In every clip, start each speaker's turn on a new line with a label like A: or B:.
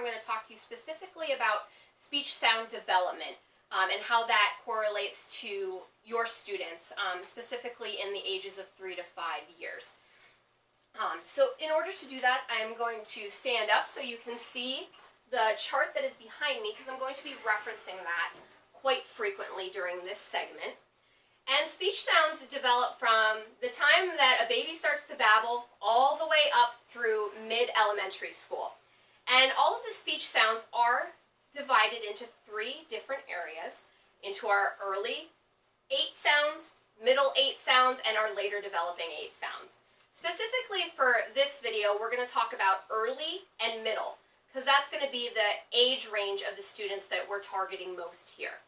A: going to talk to you specifically about speech sound development and how that correlates to your students, specifically in the ages of 3 to 5 years. So in order to do that, I am going to stand up so you can see the chart that is behind me, because I'm going to be referencing that quite frequently during this segment. And speech sounds develop from the time that a baby starts to babble all the way up through mid-elementary school. And all of the speech sounds are divided into 3 different areas, into our early 8 sounds, middle 8 sounds, and our later developing 8 sounds. Specifically for this video, we're going to talk about early and middle, because that's going to be the age range of the students that we're targeting most here.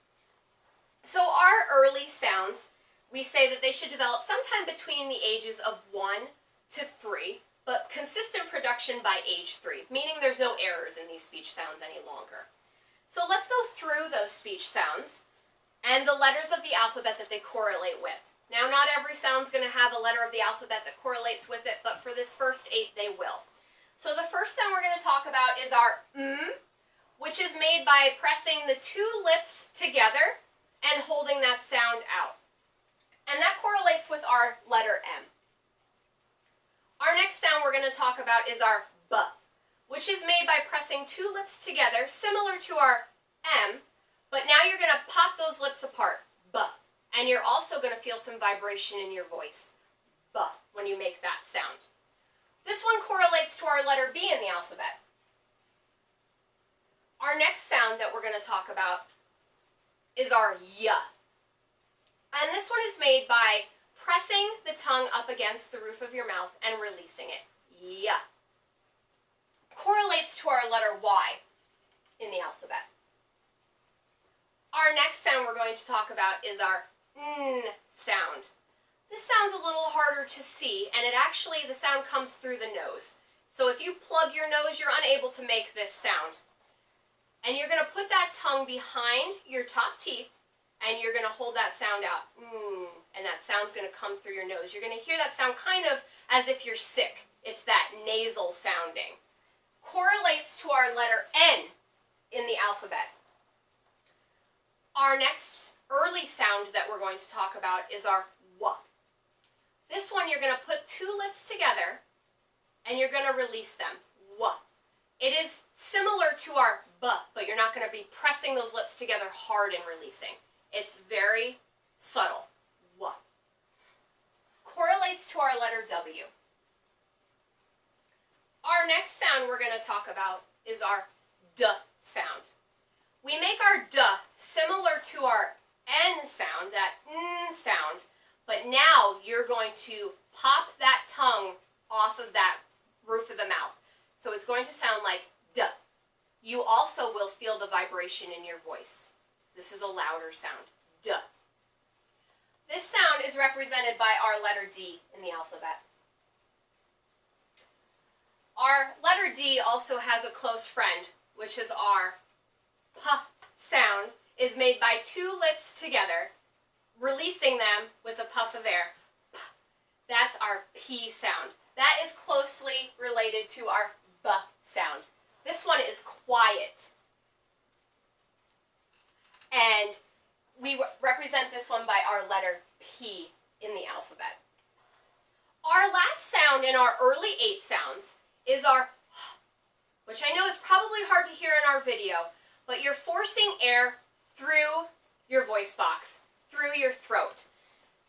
A: So our early sounds, we say that they should develop sometime between the ages of 1 to 3, but consistent production by age 3, meaning there's no errors in these speech sounds any longer. So let's go through those speech sounds and the letters of the alphabet that they correlate with. Now, not every sound's going to have a letter of the alphabet that correlates with it, but for this first 8, they will. So the first sound we're going to talk about is our which is made by pressing the 2 lips together and holding that sound out. And that correlates with our letter M. Our next sound we're going to talk about is our B, which is made by pressing 2 lips together, similar to our M, but now you're going to pop those lips apart, B. And you're also going to feel some vibration in your voice, B, when you make that sound. This one correlates to our letter B in the alphabet. Our next sound that we're going to talk about is our Y. And this one is made by pressing the tongue up against the roof of your mouth and releasing it. Y. Correlates to our letter Y in the alphabet. Our next sound we're going to talk about is our N sound. This sounds a little harder to see, and the sound comes through the nose. So if you plug your nose, you're unable to make this sound. And you're going to put that tongue behind your top teeth, and you're going to hold that sound out. And that sound's going to come through your nose. You're going to hear that sound kind of as if you're sick. It's that nasal sounding. Correlates to our letter N in the alphabet. Our next early sound that we're going to talk about is our W. This one you're going to put 2 lips together, and you're going to release them. W. It is similar to our B, but you're not going to be pressing those lips together hard and releasing. It's very subtle. W. Correlates to our letter W. Our next sound we're going to talk about is our D sound. We make our D similar to our N sound, that N sound, but now you're going to pop that tongue off of that roof of the mouth. So it's going to sound like D. You also will feel the vibration in your voice. This is a louder sound, D. This sound is represented by our letter D in the alphabet. Our letter D also has a close friend, which is our P sound, is made by 2 lips together, releasing them with a puff of air. P. That's our P sound. That is closely related to our B sound. This one is quiet. And we represent this one by our letter P in the alphabet. Our last sound in our early 8 sounds is our H, which I know is probably hard to hear in our video, but you're forcing air through your voice box, through your throat.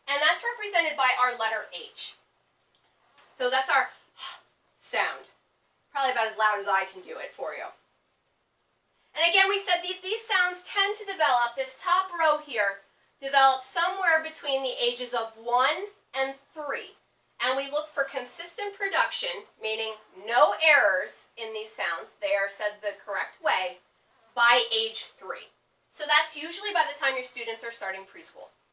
A: And that's represented by our letter H. So that's our H sound. Probably about as loud as I can do it for you. And again, we said these sounds tend to develop, this top row here, develops somewhere between the ages of 1 and 3. And we look for consistent production, meaning no errors in these sounds, they are said the correct way, by age 3. So that's usually by the time your students are starting preschool.